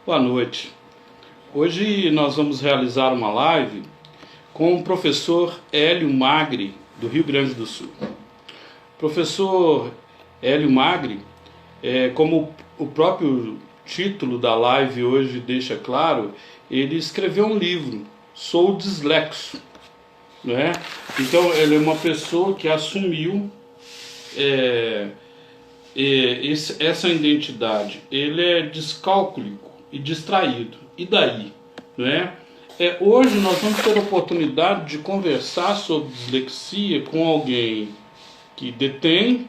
Boa noite. Hoje nós vamos realizar uma live com o professor Hélio Magri, do Rio Grande do Sul. Professor Hélio Magri, como o próprio título da live hoje deixa claro, ele escreveu um livro, Sou Dislexo, né? Então ele é uma pessoa que assumiu essa identidade. Ele é descálculico e distraído. E daí? Né? Hoje nós vamos ter a oportunidade de conversar sobre dislexia com alguém que detém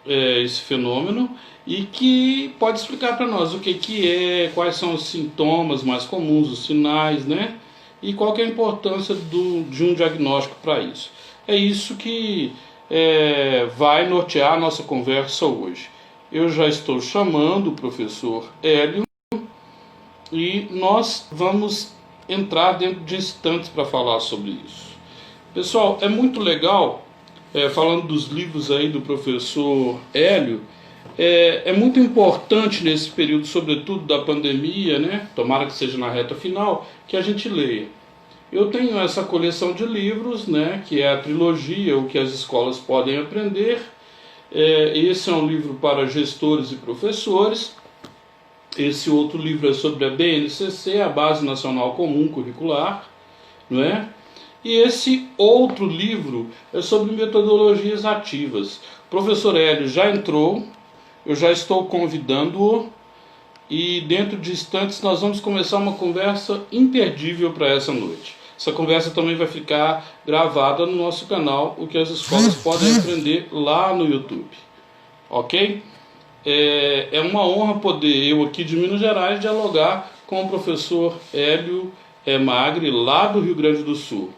esse fenômeno e que pode explicar para nós o que é, quais são os sintomas mais comuns, os sinais, né? E qual que é a importância de um diagnóstico para isso. É isso que vai nortear a nossa conversa hoje. Eu já estou chamando o professor Hélio e nós vamos entrar dentro de instantes para falar sobre isso. Pessoal, é muito legal, falando dos livros aí do professor Hélio, é muito importante nesse período, sobretudo da pandemia, né? Tomara que seja na reta final, que a gente leia. Eu tenho essa coleção de livros, né, que é a trilogia, o que as escolas podem aprender. Esse é um livro para gestores e professores. Esse outro livro é sobre a BNCC, a Base Nacional Comum Curricular, não é? E esse outro livro é sobre metodologias ativas. O professor Hélio já entrou, eu já estou convidando-o e dentro de instantes nós vamos começar uma conversa imperdível para essa noite. Essa conversa também vai ficar gravada no nosso canal, o que as escolas podem aprender lá no YouTube. Ok? É uma honra poder eu aqui de Minas Gerais dialogar com o professor Hélio Magri, lá do Rio Grande do Sul,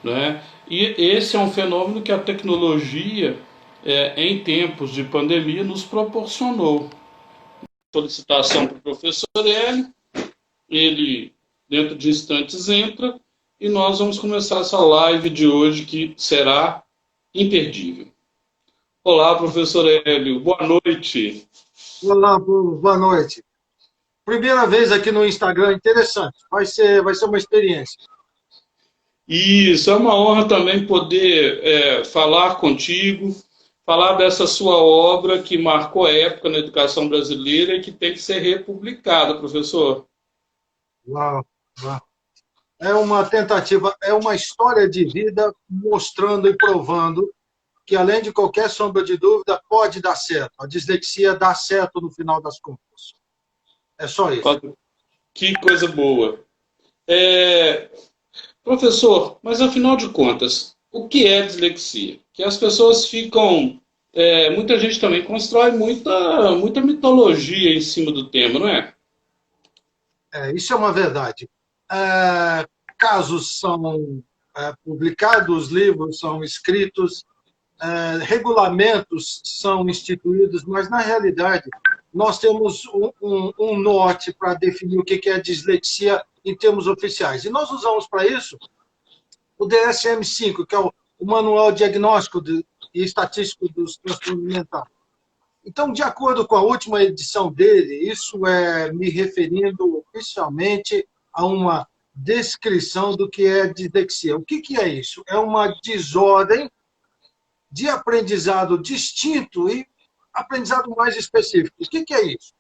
né? E esse é um fenômeno que a tecnologia, em tempos de pandemia, nos proporcionou. Solicitação para o professor Hélio, ele dentro de instantes entra e nós vamos começar essa live de hoje que será imperdível. Olá, professor Hélio, boa noite. Olá, boa noite. Primeira vez aqui no Instagram, interessante. Vai ser uma experiência. Isso, é uma honra também poder falar contigo, falar dessa sua obra que marcou a época na educação brasileira e que tem que ser republicada, professor. Uau, uau. É uma tentativa, é uma história de vida mostrando e provando que, além de qualquer sombra de dúvida, pode dar certo. A dislexia dá certo no final das contas. É só isso. Que coisa boa. É, Professor, mas afinal de contas, o que é dislexia? Que as pessoas ficam. Muita gente também constrói muita mitologia em cima do tema, não é? Isso é uma verdade. É, casos são publicados, livros são escritos, regulamentos são instituídos, mas, na realidade, nós temos um norte para definir o que é dislexia em termos oficiais. E nós usamos para isso o DSM-5, que é o Manual Diagnóstico e Estatístico dos Transtornos Mentais. Então, de acordo com a última edição dele, isso é me referindo oficialmente a uma descrição do que é dislexia. O que é isso? É uma desordem de aprendizado distinto e aprendizado mais específico. O que é isso?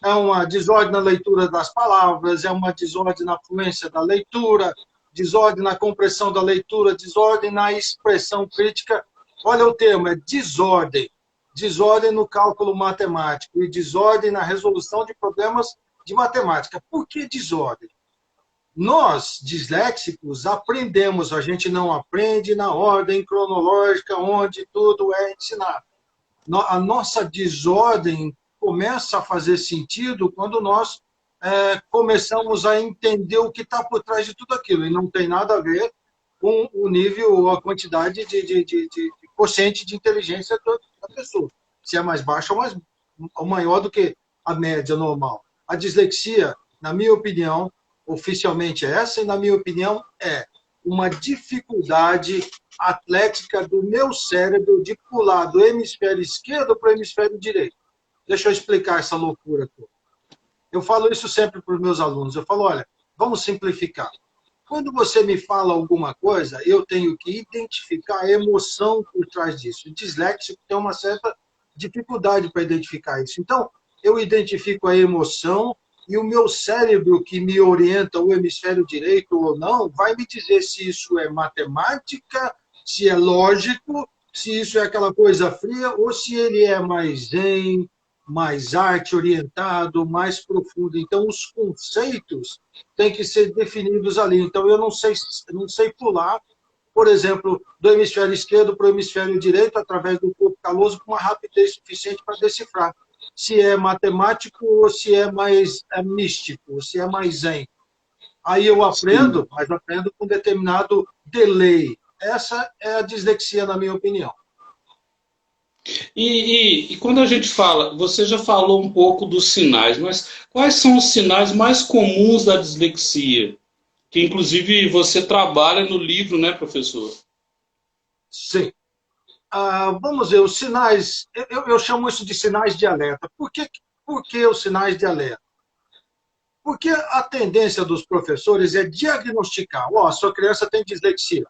É uma desordem na leitura das palavras, é uma desordem na fluência da leitura, desordem na compreensão da leitura, desordem na expressão crítica. Olha o termo, é desordem. Desordem no cálculo matemático e desordem na resolução de problemas de matemática. Por que desordem? Nós, disléxicos, aprendemos, a gente não aprende na ordem cronológica onde tudo é ensinado. A nossa desordem começa a fazer sentido quando nós começamos a entender o que está por trás de tudo aquilo, e não tem nada a ver com o nível ou a quantidade de quociente de inteligência da pessoa, se é mais baixa ou maior do que a média normal. A dislexia, na minha opinião, oficialmente é essa, e na minha opinião é uma dificuldade atlética do meu cérebro de pular do hemisfério esquerdo para o hemisfério direito. Deixa eu explicar essa loucura toda. Eu falo isso sempre para os meus alunos. Eu falo, olha, vamos simplificar. Quando você me fala alguma coisa, eu tenho que identificar a emoção por trás disso. O disléxico tem uma certa dificuldade para identificar isso. Então, eu identifico a emoção e o meu cérebro, que me orienta, o hemisfério direito ou não, vai me dizer se isso é matemática, se é lógico, se isso é aquela coisa fria, ou se ele é mais zen, mais arte orientado, mais profundo. Então, os conceitos têm que ser definidos ali. Então, eu não sei pular, por exemplo, do hemisfério esquerdo para o hemisfério direito, através do corpo caloso, com uma rapidez suficiente para decifrar se é matemático ou se é mais místico, ou se é mais zen. Aí eu Sim. aprendo, mas aprendo com determinado delay. Essa é a dislexia, na minha opinião. E quando a gente fala, você já falou um pouco dos sinais, mas quais são os sinais mais comuns da dislexia? Que inclusive você trabalha no livro, né, professor? Sim. Vamos ver, os sinais, eu chamo isso de sinais de alerta. Por que os sinais de alerta? Porque a tendência dos professores é diagnosticar. Ó, a sua criança tem dislexia.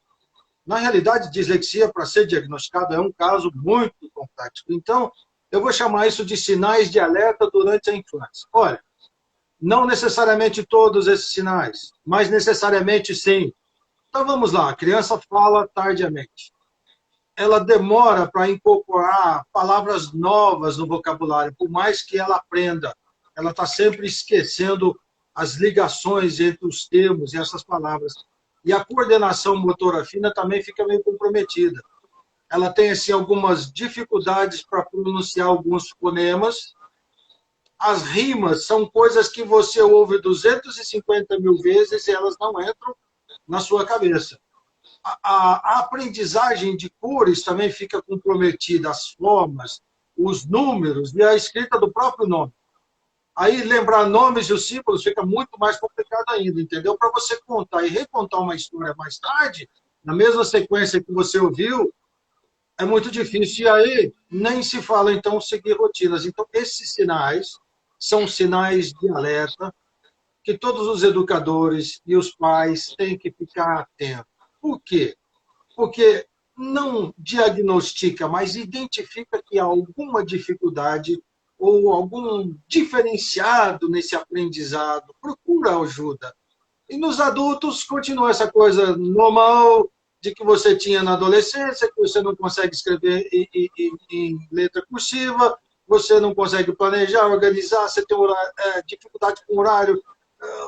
Na realidade, dislexia, para ser diagnosticado, é um caso muito complexo. Então, eu vou chamar isso de sinais de alerta durante a infância. Olha, não necessariamente todos esses sinais, mas necessariamente sim. Então, vamos lá. A criança fala tardiamente. Ela demora para incorporar palavras novas no vocabulário, por mais que ela aprenda. Ela está sempre esquecendo as ligações entre os termos e essas palavras. E a coordenação motora fina também fica meio comprometida. Ela tem assim, algumas dificuldades para pronunciar alguns fonemas. As rimas são coisas que você ouve 250 mil vezes e elas não entram na sua cabeça. A aprendizagem de cores também fica comprometida, as formas, os números e a escrita do próprio nome. Aí lembrar nomes e os símbolos fica muito mais complicado ainda, entendeu? Para você contar e recontar uma história mais tarde, na mesma sequência que você ouviu, é muito difícil. E aí nem se fala, então, seguir rotinas. Então, esses sinais são sinais de alerta que todos os educadores e os pais têm que ficar atentos. Por quê? Porque não diagnostica, mas identifica que há alguma dificuldade ou algum diferenciado nesse aprendizado, procura ajuda. E nos adultos continua essa coisa normal de que você tinha na adolescência, que você não consegue escrever em letra cursiva, você não consegue planejar, organizar, você tem dificuldade com horário,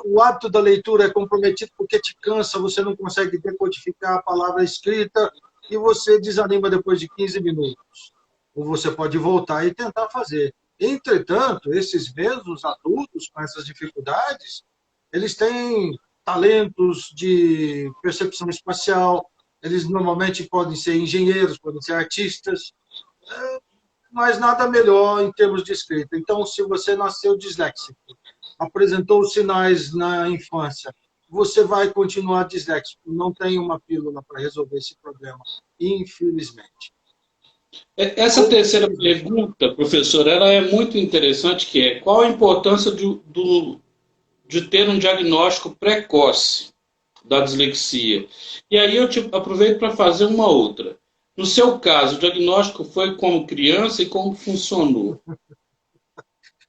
o hábito da leitura é comprometido porque te cansa, você não consegue decodificar a palavra escrita e você desanima depois de 15 minutos. Ou você pode voltar e tentar fazer. Entretanto, esses mesmos adultos com essas dificuldades, eles têm talentos de percepção espacial, eles normalmente podem ser engenheiros, podem ser artistas, mas nada melhor em termos de escrita. Então, se você nasceu disléxico, apresentou os sinais na infância, você vai continuar disléxico. Não tem uma pílula para resolver esse problema, infelizmente. Essa Ou terceira felizmente. pergunta, professor, ela é muito interessante, que é qual a importância de ter um diagnóstico precoce da dislexia? E aí eu aproveito para fazer uma outra. No seu caso, o diagnóstico foi como criança e como funcionou?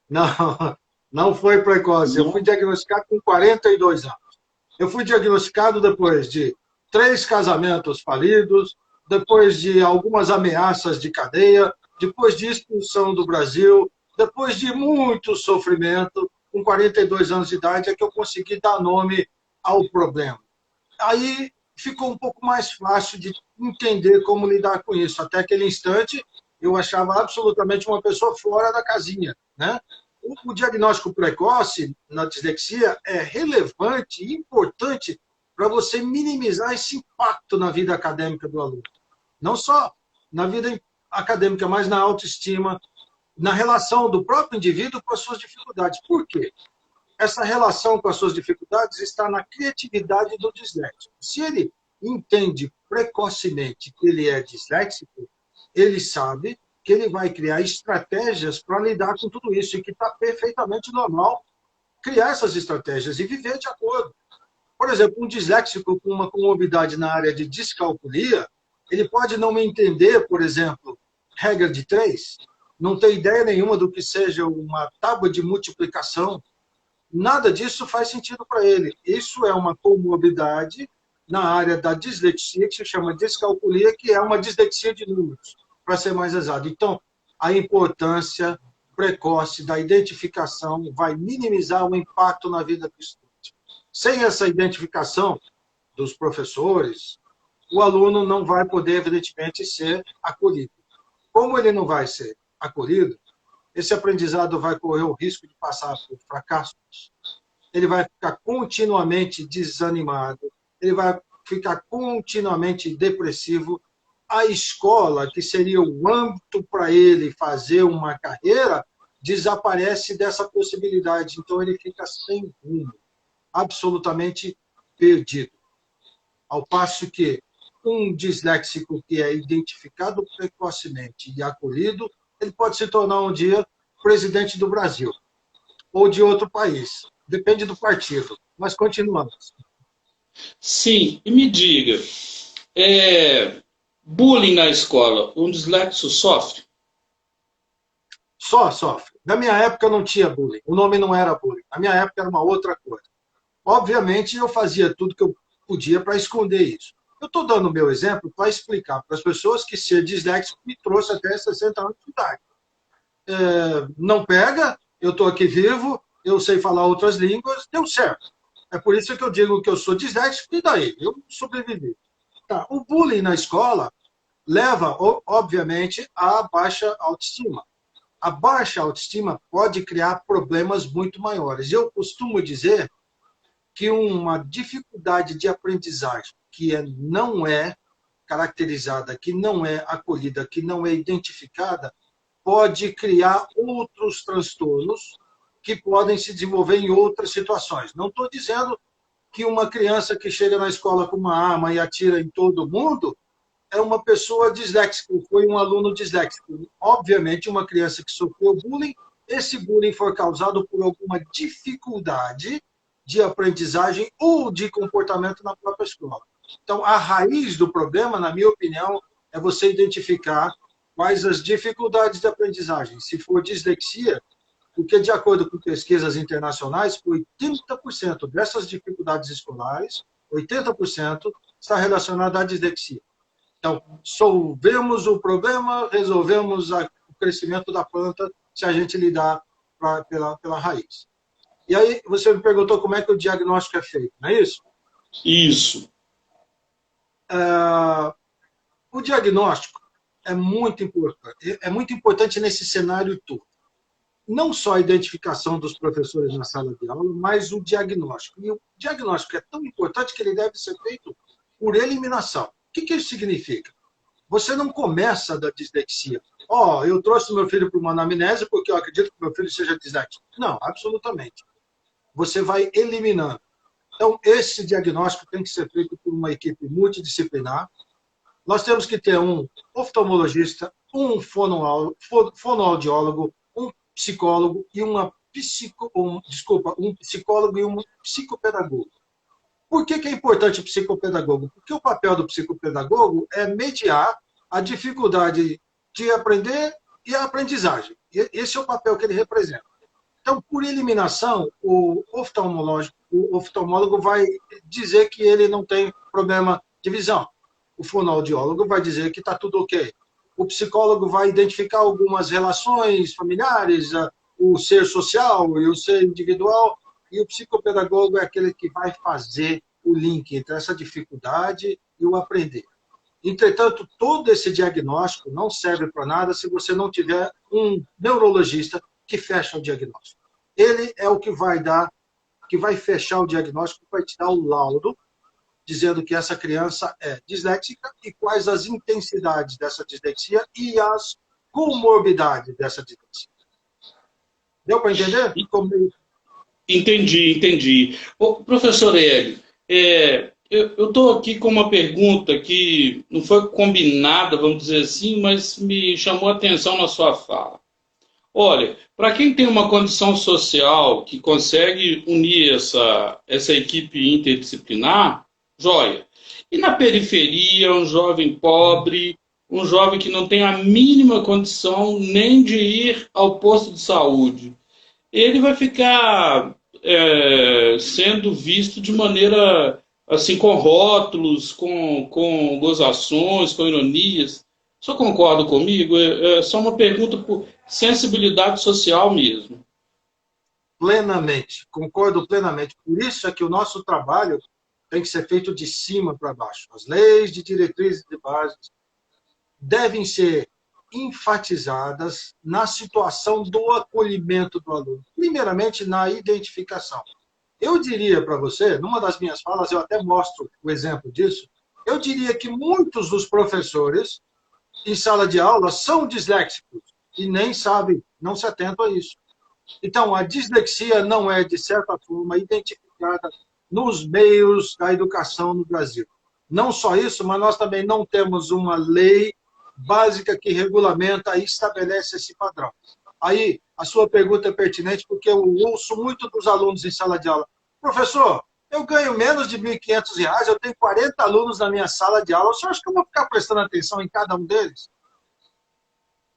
Não, não foi precoce. Eu fui Não? diagnosticado com 42 anos. Eu fui diagnosticado depois de 3 casamentos falidos, depois de algumas ameaças de cadeia, depois de expulsão do Brasil, depois de muito sofrimento, com 42 anos de idade, é que eu consegui dar nome ao problema. Aí ficou um pouco mais fácil de entender como lidar com isso. Até aquele instante, eu achava absolutamente uma pessoa fora da casinha, né? O diagnóstico precoce na dislexia é relevante e importante para você minimizar esse impacto na vida acadêmica do aluno. Não só na vida acadêmica, mas na autoestima, na relação do próprio indivíduo com as suas dificuldades. Por quê? Essa relação com as suas dificuldades está na criatividade do disléxico. Se ele entende precocemente que ele é disléxico, ele sabe que ele vai criar estratégias para lidar com tudo isso e que está perfeitamente normal. criar essas estratégias e viver de acordo. Por exemplo, um disléxico com uma comorbidade na área de descalculia, ele pode não entender, por exemplo, regra de 3, não ter ideia nenhuma do que seja uma tábua de multiplicação, nada disso faz sentido para ele. Isso é uma comorbidade na área da dislexia, que se chama descalculia, que é uma dislexia de números, para ser mais exato. Então, a importância precoce da identificação vai minimizar o impacto na vida do estudante. Sem essa identificação dos professores, o aluno não vai poder, evidentemente, ser acolhido. Como ele não vai ser acolhido, esse aprendizado vai correr o risco de passar por fracassos, ele vai ficar continuamente desanimado, ele vai ficar continuamente depressivo. A escola, que seria o âmbito para ele fazer uma carreira, desaparece dessa possibilidade. Então, ele fica sem rumo, absolutamente perdido. Ao passo que um disléxico que é identificado precocemente e acolhido, ele pode se tornar um dia presidente do Brasil ou de outro país. Depende do partido. Mas continuamos. Sim, e me diga, bullying na escola, um dislexo sofre? Só sofre. Na minha época não tinha bullying. O nome não era bullying. Na minha época era uma outra coisa. Obviamente, eu fazia tudo que eu podia para esconder isso. Eu estou dando o meu exemplo para explicar para as pessoas que ser disléxico me trouxe até 60 anos de idade. Não pega, eu estou aqui vivo, eu sei falar outras línguas, deu certo. É por isso que eu digo que eu sou disléxico, e daí? Eu sobrevivi. Tá. O bullying na escola leva, obviamente, à baixa autoestima. A baixa autoestima pode criar problemas muito maiores. Eu costumo dizer que uma dificuldade de aprendizagem que não é caracterizada, que não é acolhida, que não é identificada, pode criar outros transtornos que podem se desenvolver em outras situações. Não estou dizendo que uma criança que chega na escola com uma arma e atira em todo mundo é uma pessoa disléxica, foi um aluno disléxico. Obviamente, uma criança que sofreu bullying, esse bullying foi causado por alguma dificuldade de aprendizagem ou de comportamento na própria escola. Então, a raiz do problema, na minha opinião, é você identificar quais as dificuldades de aprendizagem. Se for dislexia, porque, de acordo com pesquisas internacionais, 80% dessas dificuldades escolares, 80%, está relacionada à dislexia. Então, solvemos o problema, resolvemos o crescimento da planta se a gente lidar pela raiz. E aí, você me perguntou como é que o diagnóstico é feito, não é isso? Isso. O diagnóstico é muito importante nesse cenário todo. Não só a identificação dos professores na sala de aula, mas o diagnóstico. E o diagnóstico é tão importante que ele deve ser feito por eliminação. O que isso significa? Você não começa da dislexia. Eu trouxe meu filho para uma anamnese porque eu acredito que meu filho seja disléxico. Não, absolutamente. Você vai eliminando. Então, esse diagnóstico tem que ser feito por uma equipe multidisciplinar. Nós temos que ter um oftalmologista, um fonoaudiólogo, um psicólogo e um psicólogo e um psicopedagogo. Por que é importante o psicopedagogo? Porque o papel do psicopedagogo é mediar a dificuldade de aprender e a aprendizagem. Esse é o papel que ele representa. Então, por eliminação, o oftalmólogo vai dizer que ele não tem problema de visão. O fonoaudiólogo vai dizer que está tudo ok. O psicólogo vai identificar algumas relações familiares, o ser social e o ser individual, e o psicopedagogo é aquele que vai fazer o link entre essa dificuldade e o aprender. Entretanto, todo esse diagnóstico não serve para nada se você não tiver um neurologista que fecha o diagnóstico. Ele é o que vai fechar o diagnóstico, vai te dar o laudo, dizendo que essa criança é disléxica e quais as intensidades dessa dislexia e as comorbidades dessa dislexia. Deu para entender? Entendi. Professor Hélio, eu estou aqui com uma pergunta que não foi combinada, vamos dizer assim, mas me chamou a atenção na sua fala. Olha, para quem tem uma condição social que consegue unir essa equipe interdisciplinar, joia. E na periferia, um jovem pobre, um jovem que não tem a mínima condição nem de ir ao posto de saúde, ele vai ficar sendo visto de maneira assim, com rótulos, com gozações, com ironias. O senhor concorda comigo? É só uma pergunta por sensibilidade social mesmo. Plenamente, concordo plenamente. Por isso é que o nosso trabalho tem que ser feito de cima para baixo. As leis de diretrizes de base devem ser enfatizadas na situação do acolhimento do aluno. Primeiramente, na identificação. Eu diria para você, numa das minhas falas, eu até mostro o exemplo disso, eu diria que muitos dos professores em sala de aula são disléxicos e nem sabem, não se atentam a isso. Então, a dislexia não é, de certa forma, identificada nos meios da educação no Brasil. Não só isso, mas nós também não temos uma lei básica que regulamenta e estabelece esse padrão. Aí, a sua pergunta é pertinente, porque eu ouço muito dos alunos em sala de aula. Professor, eu ganho menos de R$ 1.500, eu tenho 40 alunos na minha sala de aula, o senhor acha que eu vou ficar prestando atenção em cada um deles?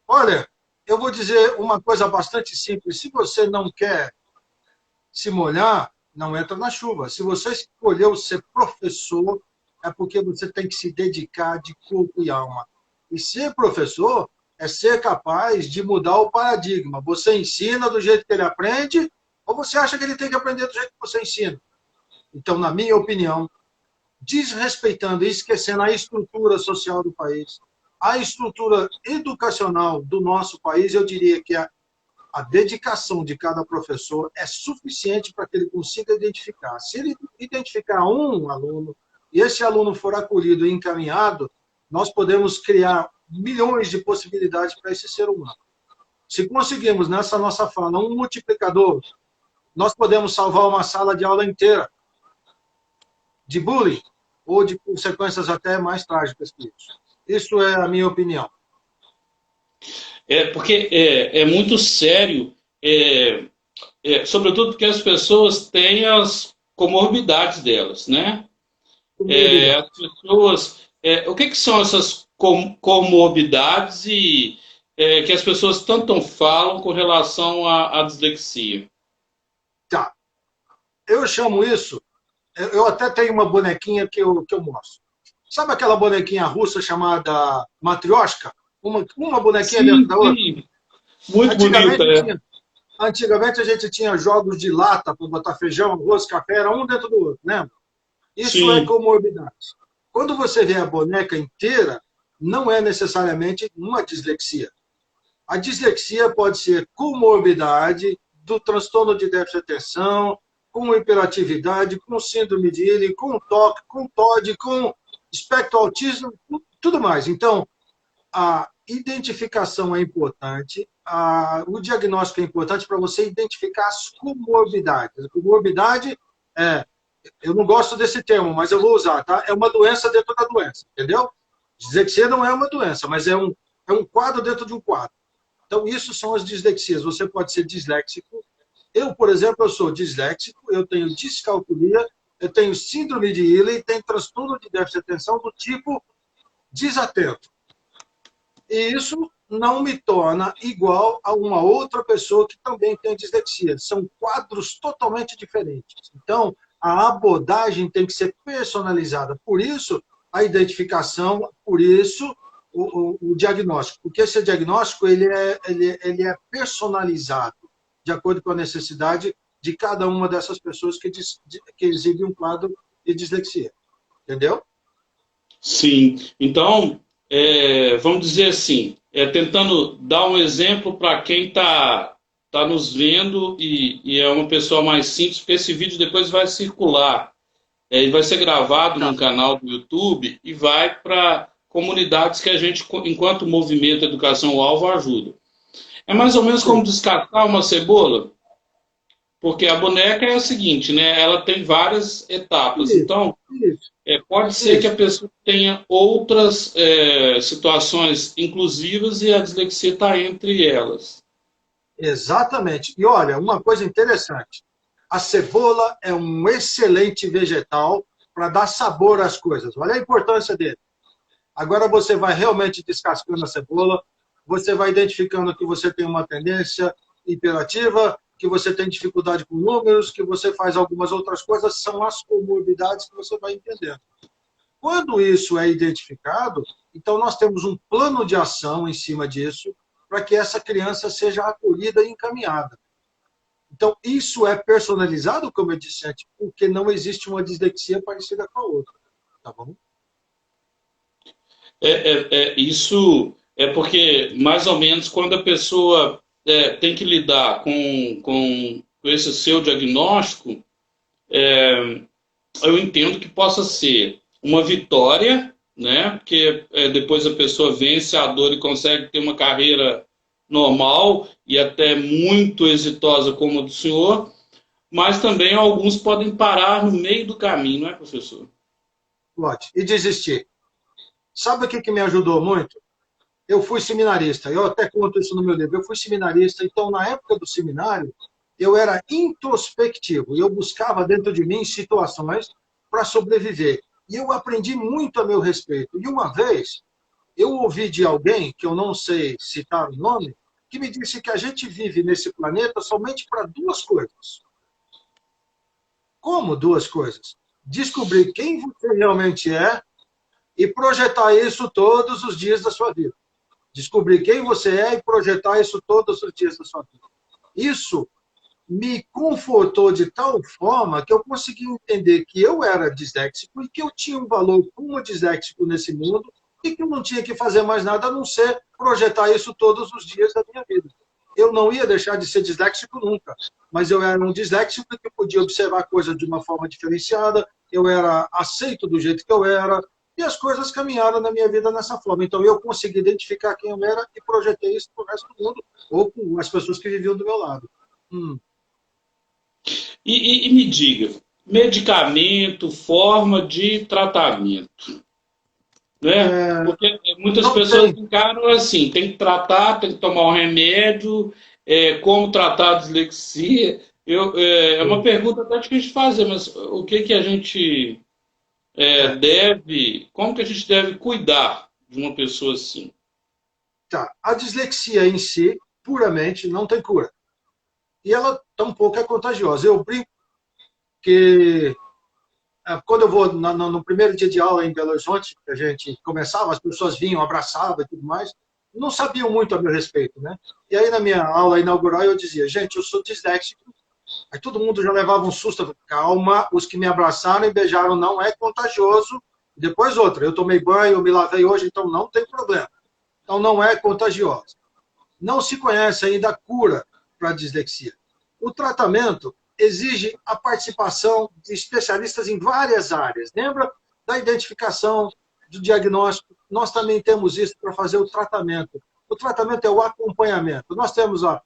Olha, eu vou dizer uma coisa bastante simples. Se você não quer se molhar, não entra na chuva. Se você escolheu ser professor, é porque você tem que se dedicar de corpo e alma. E ser professor é ser capaz de mudar o paradigma. Você ensina do jeito que ele aprende, ou você acha que ele tem que aprender do jeito que você ensina? Então, na minha opinião, desrespeitando e esquecendo a estrutura social do país, a estrutura educacional do nosso país, eu diria que a dedicação de cada professor é suficiente para que ele consiga identificar. Se ele identificar um aluno, e esse aluno for acolhido e encaminhado, nós podemos criar milhões de possibilidades para esse ser humano. Se conseguirmos, nessa nossa fala, um multiplicador, nós podemos salvar uma sala de aula inteira de bullying ou de consequências até mais trágicas que isso. Isso é a minha opinião. Porque é muito sério, sobretudo porque as pessoas têm as comorbidades delas, né? As pessoas, o que são essas comorbidades e que as pessoas tanto falam com relação à dislexia? Tá. Eu chamo isso, eu até tenho uma bonequinha que eu mostro. Sabe aquela bonequinha russa chamada Matrioshka? Uma bonequinha dentro da outra? Sim. Muito bonita, Antigamente a gente tinha jogos de lata para botar feijão, arroz, café, era um dentro do outro, lembra? Isso é Sim. comorbidade. Quando você vê a boneca inteira, não é necessariamente uma dislexia. A dislexia pode ser comorbidade do transtorno de déficit de atenção, com hiperatividade, com síndrome de Ehlers, com TOC, com TOD, com espectro autismo, tudo mais. Então, a identificação é importante, o diagnóstico é importante para você identificar as comorbidades. A comorbidade eu não gosto desse termo, mas eu vou usar, tá? É uma doença dentro da doença, entendeu? Dislexia não é uma doença, mas é um quadro dentro de um quadro. Então, isso são as dislexias. Você pode ser disléxico. Eu, por exemplo, eu sou disléxico, eu tenho descalculia, eu tenho síndrome de Ehlers, tenho transtorno de déficit de atenção do tipo desatento. E isso não me torna igual a uma outra pessoa que também tem dislexia. São quadros totalmente diferentes. Então, a abordagem tem que ser personalizada. Por isso, a identificação, por isso, o diagnóstico. Porque esse diagnóstico ele é personalizado, de acordo com a necessidade de cada uma dessas pessoas que exibem um quadro de dislexia. Entendeu? Sim. Então, vamos dizer assim, tentando dar um exemplo para quem está nos vendo e é uma pessoa mais simples, porque esse vídeo depois vai circular, e vai ser gravado no canal do YouTube e vai para comunidades que a gente, enquanto movimento Educação Alvo, ajuda. É mais ou menos como descascar uma cebola, porque a boneca é o seguinte, né? Ela tem várias etapas. Então, pode ser que a pessoa tenha outras situações inclusivas e a dislexia está entre elas. Exatamente. E olha, uma coisa interessante. A cebola é um excelente vegetal para dar sabor às coisas. Olha a importância dele. Agora você vai realmente descascando a cebola, você vai identificando que você tem uma tendência hiperativa, que você tem dificuldade com números, que você faz algumas outras coisas, são as comorbidades que você vai entendendo. Quando isso é identificado, então nós temos um plano de ação em cima disso, para que essa criança seja acolhida e encaminhada. Então, isso é personalizado, como eu disse antes, porque não existe uma dislexia parecida com a outra. Tá bom? Isso é porque, mais ou menos, quando a pessoa tem que lidar com esse seu diagnóstico, eu entendo que possa ser uma vitória, né? Porque depois a pessoa vence a dor e consegue ter uma carreira normal e até muito exitosa como a do senhor, mas também alguns podem parar no meio do caminho, não é, professor? Pode. E desistir. Sabe o que, que me ajudou muito? Eu fui seminarista, eu até conto isso no meu livro. Eu fui seminarista, então, na época do seminário, eu era introspectivo. Eu buscava dentro de mim situações para sobreviver. E eu aprendi muito a meu respeito. E uma vez, eu ouvi de alguém, que eu não sei citar o nome, que me disse que a gente vive nesse planeta somente para duas coisas. Como duas coisas? Descobrir quem você realmente é e projetar isso todos os dias da sua vida. Descobrir quem você é e projetar isso todos os dias da sua vida. Isso me confortou de tal forma que eu consegui entender que eu era disléxico e que eu tinha um valor como disléxico nesse mundo e que eu não tinha que fazer mais nada a não ser projetar isso todos os dias da minha vida. Eu não ia deixar de ser disléxico nunca, mas eu era um disléxico que podia observar coisas de uma forma diferenciada, eu era aceito do jeito que eu era, e as coisas caminharam na minha vida nessa forma. Então eu consegui identificar quem eu era e projetei isso para o resto do mundo, ou com as pessoas que viviam do meu lado. E me diga, medicamento, forma de tratamento, né? É, Porque muitas não pessoas tem. encaram assim, tem que tratar, tem que tomar um remédio, como tratar a dislexia. É uma pergunta até difícil de fazer, mas o que que a gente É, como que a gente deve cuidar de uma pessoa assim? tá. A dislexia em si, puramente, não tem cura. E ela tampouco é contagiosa. Eu brinco que quando eu vou no primeiro dia de aula em Belo Horizonte, que a gente começava, as pessoas vinham, abraçavam e tudo mais, não sabiam muito a meu respeito, né? E aí na minha aula inaugural eu dizia, gente, eu sou disléxico. Aí todo mundo já levava um susto, calma, os que me abraçaram e beijaram não é contagioso. Depois outra, eu tomei banho, eu me lavei hoje, então não tem problema. Então não é contagiosa. Não se conhece ainda a cura para a dislexia. O tratamento exige a participação de especialistas em várias áreas. Lembra da identificação, do diagnóstico? Nós também temos isso para fazer o tratamento. O tratamento é o acompanhamento. Nós temos a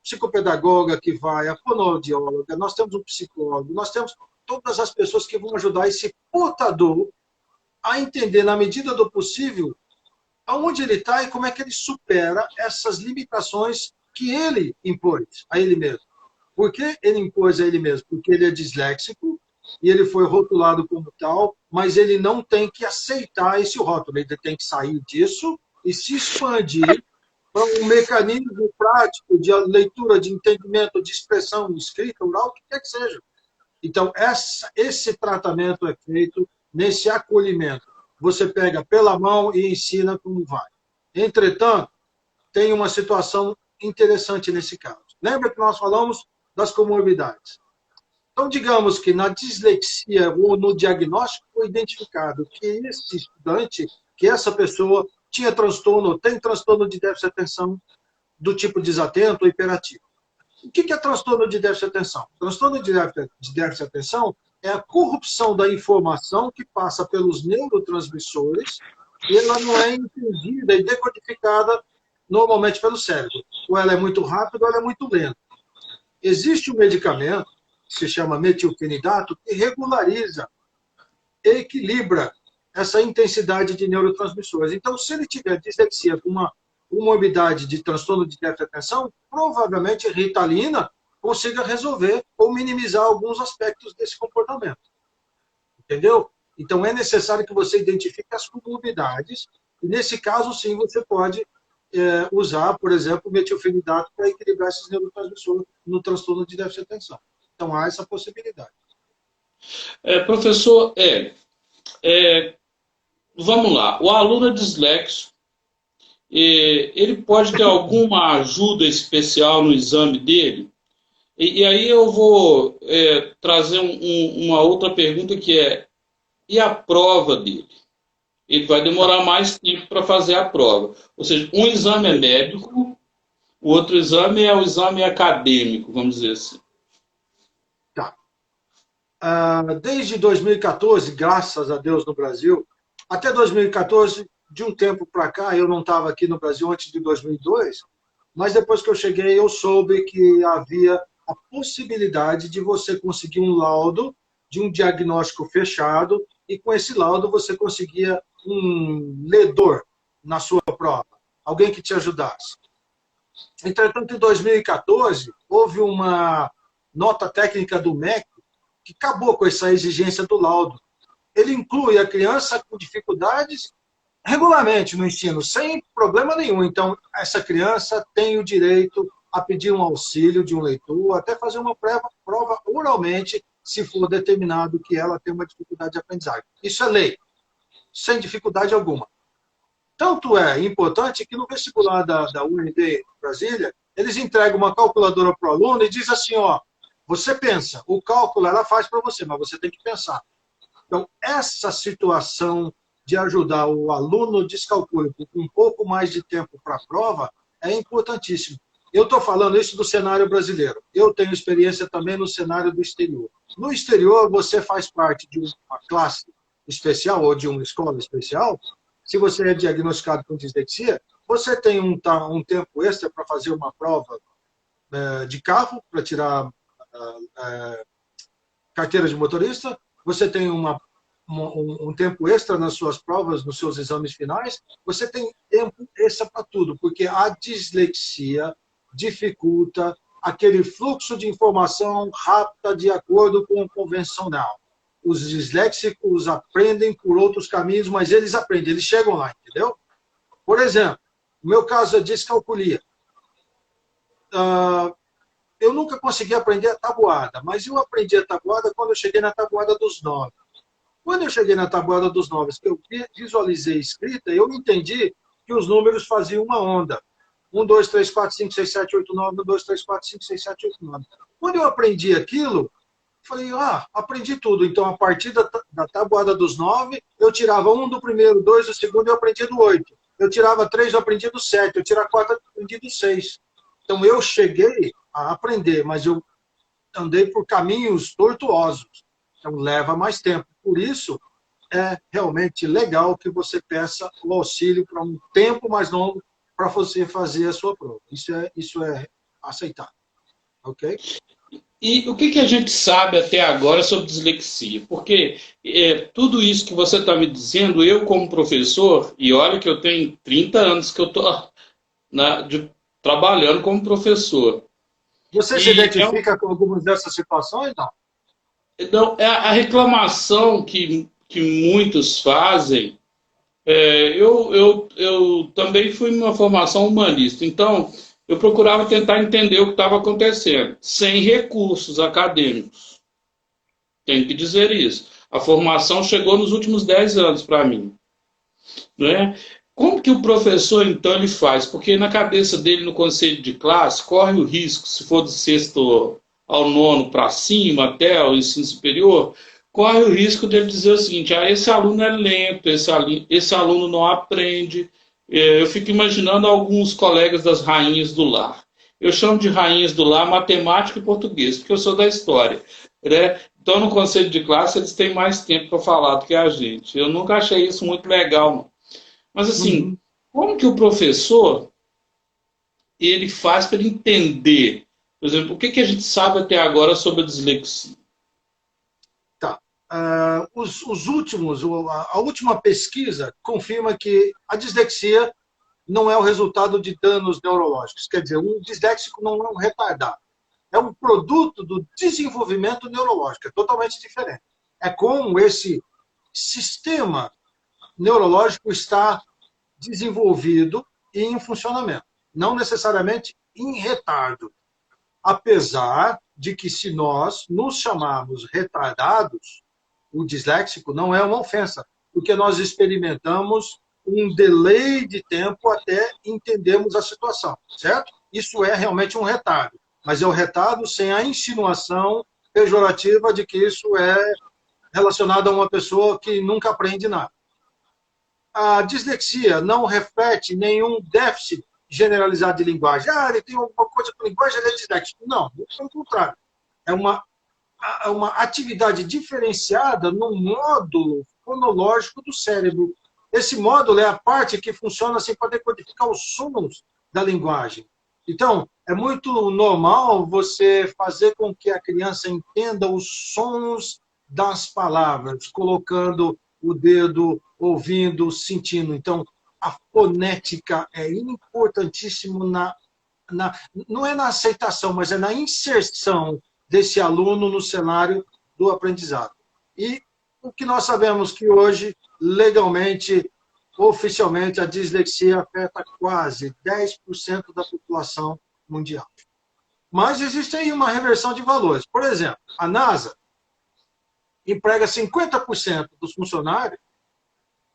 psicopedagoga que vai, a fonoaudióloga, nós temos um psicólogo, nós temos todas as pessoas que vão ajudar esse portador a entender, na medida do possível, aonde ele está e como é que ele supera essas limitações que ele impôs a ele mesmo. Por que ele impôs a ele mesmo? Porque ele é disléxico e ele foi rotulado como tal, mas ele não tem que aceitar esse rótulo, ele tem que sair disso e se expandir para um mecanismo prático de leitura, de entendimento, de expressão, escrita, oral, o que quer que seja. Então, esse tratamento é feito nesse acolhimento. Você pega pela mão e ensina como vai. Entretanto, tem uma situação interessante nesse caso. Lembra que nós falamos das comorbidades? Então, digamos que na dislexia ou no diagnóstico foi identificado que esse estudante, que essa pessoa tinha transtorno, tem transtorno de déficit de atenção do tipo desatento ou hiperativo. O que é transtorno de déficit de atenção? Transtorno de déficit de atenção é a corrupção da informação que passa pelos neurotransmissores e ela não é entendida e decodificada normalmente pelo cérebro. Ou ela é muito rápida ou ela é muito lenta. Existe um medicamento, que se chama metilfenidato, que regulariza, equilibra essa intensidade de neurotransmissores. Então, se ele tiver dislexia com uma comorbidade de transtorno de déficit de atenção, provavelmente Ritalina consiga resolver ou minimizar alguns aspectos desse comportamento. Entendeu? Então, é necessário que você identifique as comorbidades, e nesse caso, sim, você pode usar, por exemplo, metilfenidato para equilibrar esses neurotransmissores no transtorno de déficit de atenção. Então, há essa possibilidade. Professor, vamos lá, o aluno é disléxico, ele pode ter alguma ajuda especial no exame dele? E aí eu vou trazer uma outra pergunta que e a prova dele? Ele vai demorar mais tempo para fazer a prova. Ou seja, um exame é médico, o outro exame é o exame acadêmico, vamos dizer assim. Tá. Desde 2014, graças a Deus no Brasil, até 2014, de um tempo para cá, eu não estava aqui no Brasil antes de 2002, mas depois que eu cheguei, eu soube que havia a possibilidade de você conseguir um laudo de um diagnóstico fechado, e com esse laudo você conseguia um ledor na sua prova, alguém que te ajudasse. Entretanto, em 2014, houve uma nota técnica do MEC que acabou com essa exigência do laudo. Ele inclui a criança com dificuldades regularmente no ensino, sem problema nenhum. Então, essa criança tem o direito a pedir um auxílio de um leitor, até fazer uma prova oralmente, se for determinado que ela tem uma dificuldade de aprendizagem. Isso é lei, sem dificuldade alguma. Tanto é importante que no vestibular da UND Brasília, eles entregam uma calculadora para o aluno e diz assim, ó, você pensa, o cálculo ela faz para você, mas você tem que pensar. Então, essa situação de ajudar o aluno descalcúlico com um pouco mais de tempo para a prova é importantíssimo. Eu estou falando isso do cenário brasileiro. Eu tenho experiência também no cenário do exterior. No exterior, você faz parte de uma classe especial ou de uma escola especial. Se você é diagnosticado com dislexia, você tem um tempo extra para fazer uma prova de carro, para tirar carteira de motorista. Você tem um tempo extra nas suas provas, nos seus exames finais. Você tem tempo extra para tudo, porque a dislexia dificulta aquele fluxo de informação rápida de acordo com o convencional. Os disléxicos aprendem por outros caminhos, mas eles aprendem, eles chegam lá, entendeu? Por exemplo, no meu caso é descalculia. Eu nunca consegui aprender a tabuada, mas eu aprendi a tabuada quando eu cheguei na tabuada dos 9. Quando eu cheguei na tabuada dos 9, que eu visualizei escrita, eu entendi que os números faziam uma onda. 1, 2, 3, 4, 5, 6, 7, 8, 9, 1, 2, 3, 4, 5, 6, 7, 8, 9. Quando eu aprendi aquilo, falei, aprendi tudo. Então, a partir da tabuada dos 9, eu tirava 1 do primeiro, 2 do segundo, eu aprendi do 8. Eu tirava 3, eu aprendi do 7. Eu tirava 4, eu aprendi do 6. Então, eu cheguei a aprender, mas eu andei por caminhos tortuosos. Então, leva mais tempo. Por isso, é realmente legal que você peça o auxílio para um tempo mais longo para você fazer a sua prova. Isso é aceitável. Ok? E o que a gente sabe até agora sobre dislexia? Porque tudo isso que você está me dizendo, eu como professor, e olha que eu tenho 30 anos que eu estou trabalhando como professor. Você se identifica com algumas dessas situações, não? Então, a reclamação que muitos fazem, eu também fui numa formação humanista, então eu procurava tentar entender o que estava acontecendo, sem recursos acadêmicos. Tenho que dizer isso. A formação chegou nos últimos 10 anos para mim. Né? Como que o professor, então, ele faz? Porque na cabeça dele, no conselho de classe, corre o risco, se for do sexto ao nono para cima, até o ensino superior, corre o risco dele dizer o seguinte, esse aluno é lento, esse aluno não aprende. Eu fico imaginando alguns colegas das rainhas do lar. Eu chamo de rainhas do lar matemática e português, porque eu sou da história. Né? Então, no conselho de classe, eles têm mais tempo para falar do que a gente. Eu nunca achei isso muito legal, não. Mas, assim, como que o professor ele faz para entender, por exemplo, o que a gente sabe até agora sobre a dislexia? Tá. A última pesquisa confirma que a dislexia não é o resultado de danos neurológicos. Quer dizer, um disléxico não é um retardado. É um produto do desenvolvimento neurológico, é totalmente diferente. É como esse sistema neurológico está desenvolvido e em funcionamento, não necessariamente em retardo. Apesar de que, se nós nos chamarmos retardados, o disléxico não é uma ofensa, porque nós experimentamos um delay de tempo até entendermos a situação, certo? Isso é realmente um retardo, mas é o retardo sem a insinuação pejorativa de que isso é relacionado a uma pessoa que nunca aprende nada. A dislexia não reflete nenhum déficit generalizado de linguagem. Ah, ele tem alguma coisa com linguagem, ele é disléxico. Não, pelo contrário. É uma atividade diferenciada no módulo fonológico do cérebro. Esse módulo é a parte que funciona assim para decodificar os sons da linguagem. Então, é muito normal você fazer com que a criança entenda os sons das palavras, colocando o dedo, ouvindo, sentindo. Então, a fonética é importantíssimo não é na aceitação, mas é na inserção desse aluno no cenário do aprendizado. E o que nós sabemos que hoje, legalmente, oficialmente, a dislexia afeta quase 10% da população mundial. Mas existe aí uma reversão de valores. Por exemplo, a NASA emprega 50% dos funcionários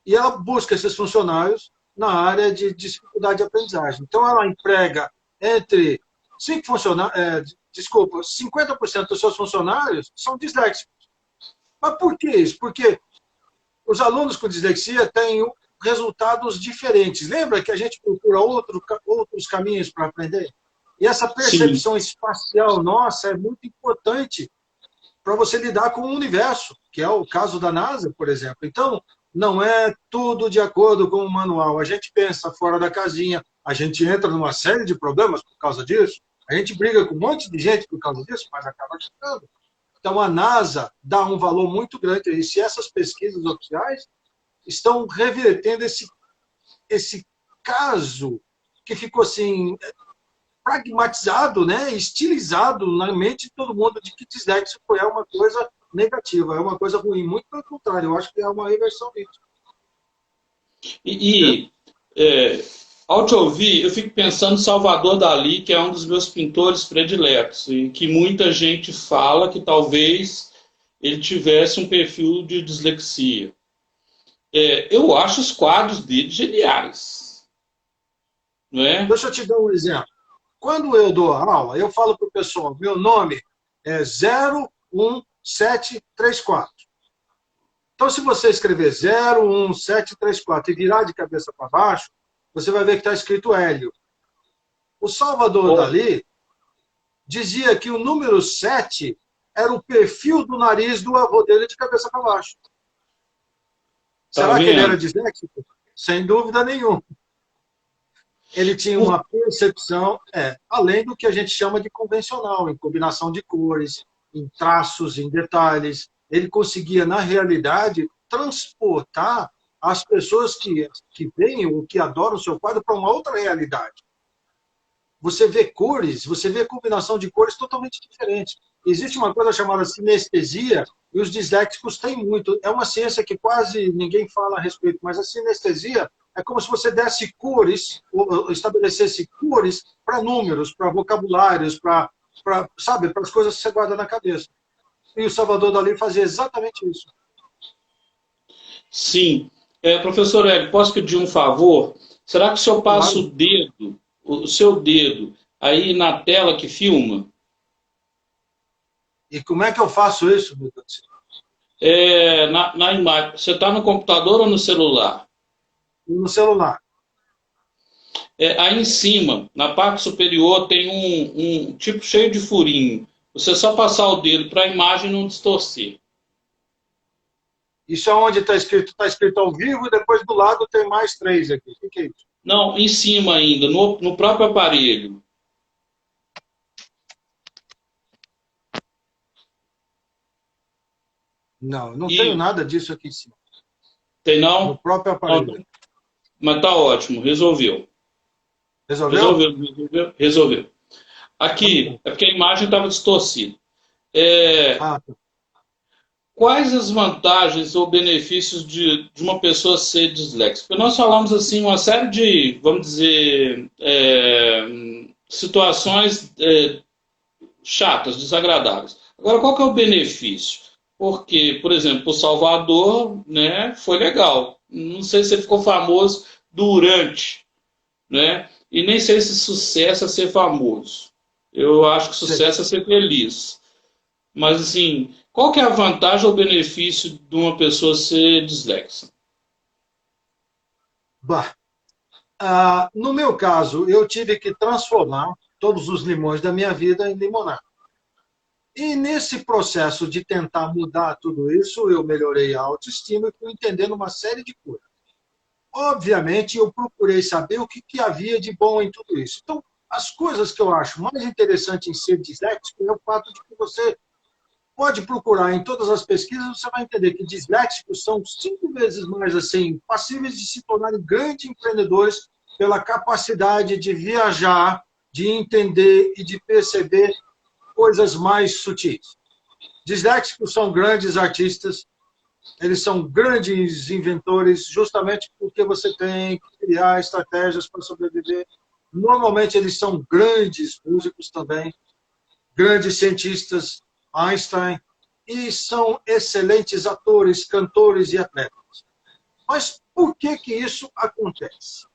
e ela busca esses funcionários na área de dificuldade de aprendizagem. Então, ela emprega entre 50% dos seus funcionários são disléxicos. Mas por que isso? Porque os alunos com dislexia têm resultados diferentes. Lembra que a gente procura outros caminhos para aprender? E essa percepção espacial nossa é muito importante para você lidar com o universo, que é o caso da NASA, por exemplo. Então, não é tudo de acordo com o manual. A gente pensa fora da casinha, a gente entra numa série de problemas por causa disso, a gente briga com um monte de gente por causa disso, mas acaba ficando. Então, a NASA dá um valor muito grande a isso. E essas pesquisas oficiais estão revertendo esse caso que ficou assim pragmatizado, né, estilizado na mente de todo mundo de que disléxico é uma coisa negativa, é uma coisa ruim. Muito pelo contrário, eu acho que é uma reversão disso. Ao te ouvir, eu fico pensando em Salvador Dalí, que é um dos meus pintores prediletos, e que muita gente fala que talvez ele tivesse um perfil de dislexia. Eu acho os quadros dele geniais. Não é? Deixa eu te dar um exemplo. Quando eu dou aula, eu falo para o pessoal, meu nome é 01734. Então, se você escrever 01734 e virar de cabeça para baixo, você vai ver que está escrito Hélio. O Salvador Dalí dizia que o número 7 era o perfil do nariz do avô dele de cabeça para baixo. Será que ele era disléxico? Sem dúvida nenhuma. Ele tinha uma percepção, além do que a gente chama de convencional, em combinação de cores, em traços, em detalhes. Ele conseguia, na realidade, transportar as pessoas que veem ou que adoram o seu quadro para uma outra realidade. Você vê cores, você vê combinação de cores totalmente diferentes. Existe uma coisa chamada sinestesia, e os disléxicos têm muito. É uma ciência que quase ninguém fala a respeito, mas a sinestesia é como se você desse cores, ou estabelecesse cores para números, para vocabulários, para as coisas que você guarda na cabeça. E o Salvador Dalí fazia exatamente isso. Sim. Professor Hélio, posso pedir um favor? Será que o senhor passa o seu dedo, aí na tela que filma? E como é que eu faço isso, meu Deus? Na imagem. Você está no computador ou no celular? No celular. Aí em cima, na parte superior, tem um tipo cheio de furinho. Você só passar o dedo para a imagem não distorcer. Isso é onde está escrito? Está escrito ao vivo e depois do lado tem mais 3 aqui. O que é isso? Não, em cima ainda, no próprio aparelho. Não tenho nada disso aqui em cima. Tem não? No próprio aparelho. Mas tá ótimo, resolveu. Resolveu? Resolveu. Aqui, é porque a imagem estava distorcida. É, Ah, tá. quais as vantagens ou benefícios de uma pessoa ser disléxica? Porque nós falamos assim uma série de, vamos dizer, situações chatas, desagradáveis. Agora, qual que é o benefício? Porque, por exemplo, o Salvador, né, foi legal. Não sei se ele ficou famoso durante, né? E nem sei se sucesso é ser famoso. Eu acho que Sei. sucesso é ser feliz. Mas, assim, qual que é a vantagem ou benefício de uma pessoa ser dislexa? Bah. No meu caso, eu tive que transformar todos os limões da minha vida em limonada. E nesse processo de tentar mudar tudo isso, eu melhorei a autoestima e fui entendendo uma série de coisas. Obviamente, eu procurei saber o que havia de bom em tudo isso. Então, as coisas que eu acho mais interessante em ser disléxico é o fato de que você pode procurar em todas as pesquisas, você vai entender que disléxicos são 5 vezes mais assim passíveis de se tornarem grandes empreendedores pela capacidade de viajar, de entender e de perceber coisas mais sutis. Disléxicos são grandes artistas, eles são grandes inventores, justamente porque você tem que criar estratégias para sobreviver. Normalmente, eles são grandes músicos também, grandes cientistas, Einstein, e são excelentes atores, cantores e atletas. Mas por que isso acontece?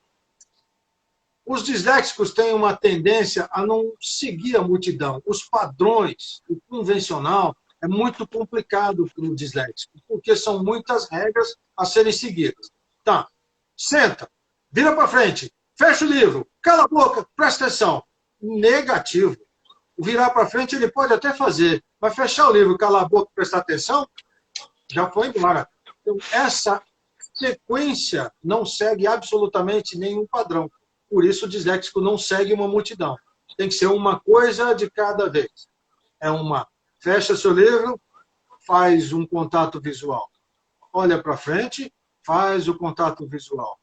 Os disléxicos têm uma tendência a não seguir a multidão. Os padrões, o convencional, é muito complicado para o disléxico, porque são muitas regras a serem seguidas. Tá, senta, vira para frente, fecha o livro, cala a boca, presta atenção. Negativo. Virar para frente ele pode até fazer, mas fechar o livro, calar a boca e prestar atenção, já foi embora. Então, essa sequência não segue absolutamente nenhum padrão. Por isso, o disléxico não segue uma multidão. Tem que ser uma coisa de cada vez. É uma, fecha seu livro, faz um contato visual. Olha para frente, faz o contato visual.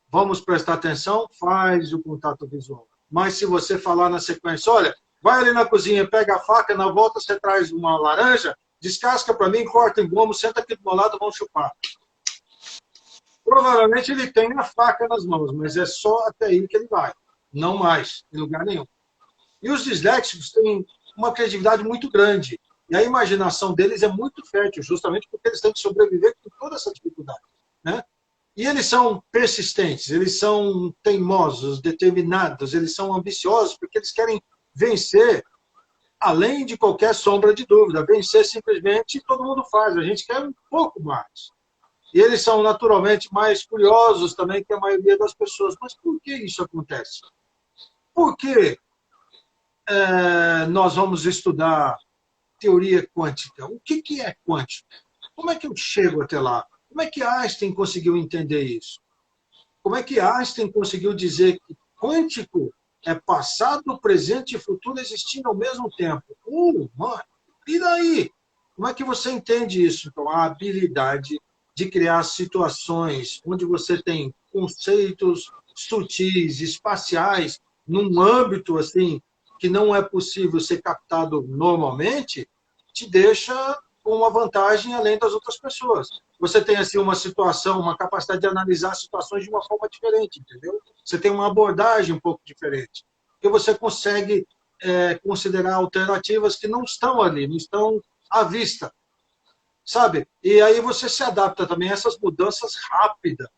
Vamos prestar atenção, faz o contato visual. Mas se você falar na sequência, olha, vai ali na cozinha, pega a faca, na volta você traz uma laranja, descasca para mim, corta em gomo, senta aqui do meu lado, vamos chupar. Provavelmente ele tem a faca nas mãos, mas é só até aí que ele vai. Não mais, em lugar nenhum. E os disléxicos têm uma criatividade muito grande. E a imaginação deles é muito fértil, justamente porque eles têm que sobreviver com toda essa dificuldade. Né? E eles são persistentes, eles são teimosos, determinados, eles são ambiciosos, porque eles querem vencer além de qualquer sombra de dúvida. Vencer simplesmente todo mundo faz, a gente quer um pouco mais. E eles são naturalmente mais curiosos também que a maioria das pessoas. Mas por que isso acontece? Por que nós vamos estudar teoria quântica? O que é quântico? Como é que eu chego até lá? Como é que Einstein conseguiu entender isso? Como é que Einstein conseguiu dizer que quântico é passado, presente e futuro existindo ao mesmo tempo? Mano, e daí? Como é que você entende isso? Então, a habilidade de criar situações onde você tem conceitos sutis, espaciais, num âmbito assim que não é possível ser captado normalmente, te deixa com uma vantagem além das outras pessoas. Você tem assim uma situação, uma capacidade de analisar situações de uma forma diferente, entendeu? Você tem uma abordagem um pouco diferente, porque você consegue considerar alternativas que não estão ali, não estão à vista, sabe? E aí você se adapta também a essas mudanças rápidas.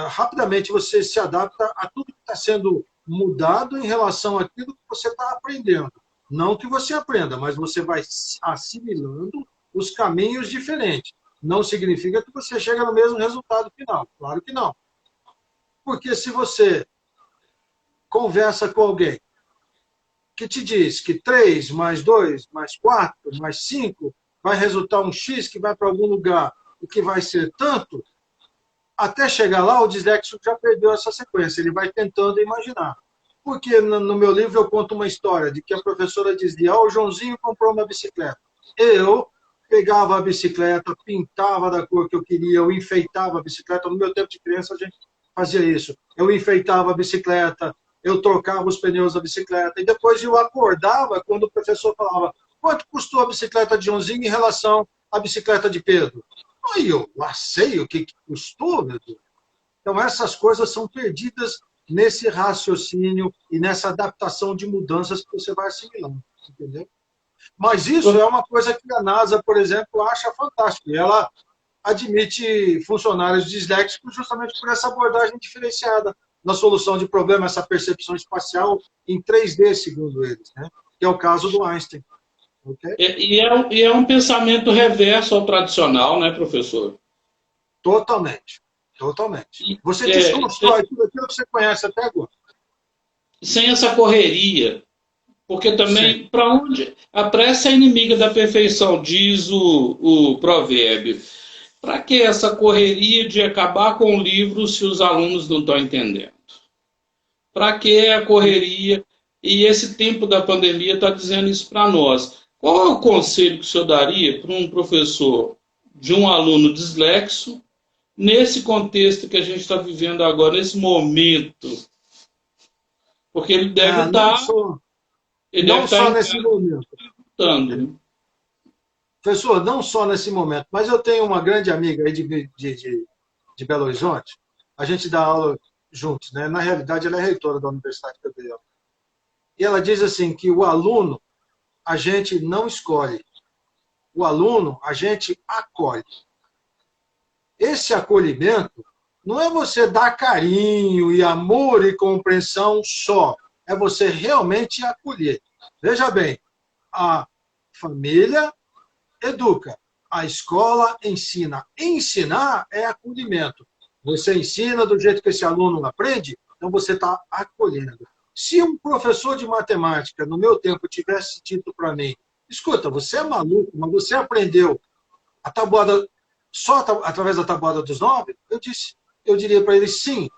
Rapidamente você se adapta a tudo que está sendo mudado em relação àquilo que você está aprendendo. Não que você aprenda, mas você vai assimilando os caminhos diferentes. Não significa que você chega no mesmo resultado final. Claro que não. Porque se você conversa com alguém que te diz que 3 mais 2 mais 4 mais 5 vai resultar um X que vai para algum lugar e que vai ser tanto, até chegar lá, o disléxico já perdeu essa sequência. Ele vai tentando imaginar. Porque no meu livro eu conto uma história de que a professora dizia: o Joãozinho comprou uma bicicleta. Eu pegava a bicicleta, pintava da cor que eu queria, eu enfeitava a bicicleta. No meu tempo de criança, a gente fazia isso. Eu enfeitava a bicicleta, eu trocava os pneus da bicicleta, e depois eu acordava quando o professor falava quanto custou a bicicleta de Joãozinho em relação à bicicleta de Pedro. Aí eu sei o que custou, meu Deus. Então, essas coisas são perdidas nesse raciocínio e nessa adaptação de mudanças que você vai assimilando, entendeu? Mas isso é uma coisa que a NASA, por exemplo, acha fantástico. E ela admite funcionários disléxicos justamente por essa abordagem diferenciada na solução de problemas, essa percepção espacial em 3D, segundo eles, né? Que é o caso do Einstein. Okay? E é um pensamento reverso ao tradicional, né, professor? Totalmente. Totalmente. Você desconstrói tudo aquilo que você conhece até agora. Sem essa correria. Porque também, para onde. A pressa é inimiga da perfeição, diz o provérbio. Para que essa correria de acabar com o livro se os alunos não estão entendendo? Para que a correria? E esse tempo da pandemia está dizendo isso para nós. Qual é o conselho que o senhor daria para um professor de um aluno dislexo nesse contexto que a gente está vivendo agora, nesse momento? Porque ele deve estar. Não só nesse momento. Né? Professor, não só nesse momento, mas eu tenho uma grande amiga aí de Belo Horizonte, a gente dá aula juntos, né? Na realidade, ela é reitora da Universidade Federal. E ela diz assim que o aluno a gente não escolhe, o aluno a gente acolhe. Esse acolhimento não é você dar carinho e amor e compreensão só, é você realmente acolher. Veja bem, a família educa, a escola ensina. Ensinar é acolhimento. Você ensina do jeito que esse aluno aprende, então você está acolhendo. Se um professor de matemática, no meu tempo, tivesse dito para mim, escuta, você é maluco, mas você aprendeu a tabuada só através da tabuada dos 9, eu diria para ele, sim,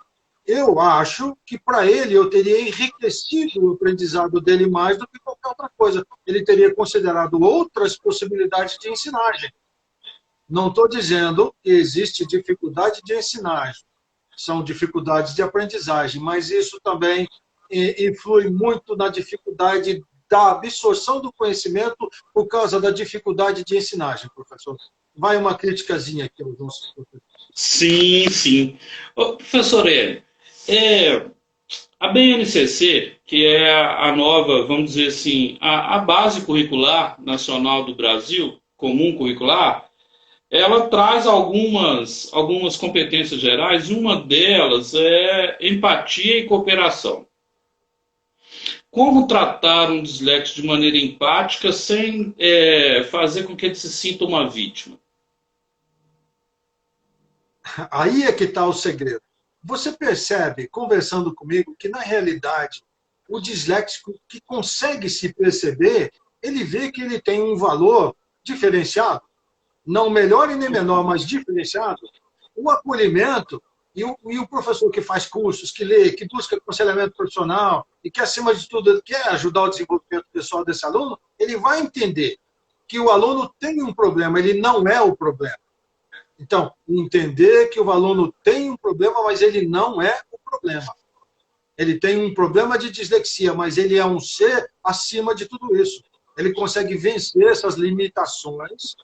eu acho que para ele eu teria enriquecido o aprendizado dele mais do que qualquer outra coisa. Ele teria considerado outras possibilidades de ensinagem. Não estou dizendo que existe dificuldade de ensinagem, são dificuldades de aprendizagem, mas isso também influi muito na dificuldade da absorção do conhecimento por causa da dificuldade de ensinagem, professor. Vai uma criticazinha aqui aos nossos professores. Sim, sim. Ô, professor Hélio, a BNCC, que é a nova, vamos dizer assim, a base curricular nacional do Brasil, comum curricular, ela traz algumas competências gerais, e uma delas é empatia e cooperação. Como tratar um dislexo de maneira empática sem fazer com que ele se sinta uma vítima? Aí é que está o segredo. Você percebe, conversando comigo, que na realidade o disléxico que consegue se perceber, ele vê que ele tem um valor diferenciado, não melhor e nem menor, mas diferenciado. O acolhimento e o professor que faz cursos, que lê, que busca aconselhamento profissional e que, acima de tudo, quer ajudar o desenvolvimento pessoal desse aluno, ele vai entender que o aluno tem um problema, ele não é o problema. Então, entender que o aluno tem um problema, mas ele não é o problema. Ele tem um problema de dislexia, mas ele é um ser acima de tudo isso. Ele consegue vencer essas limitações,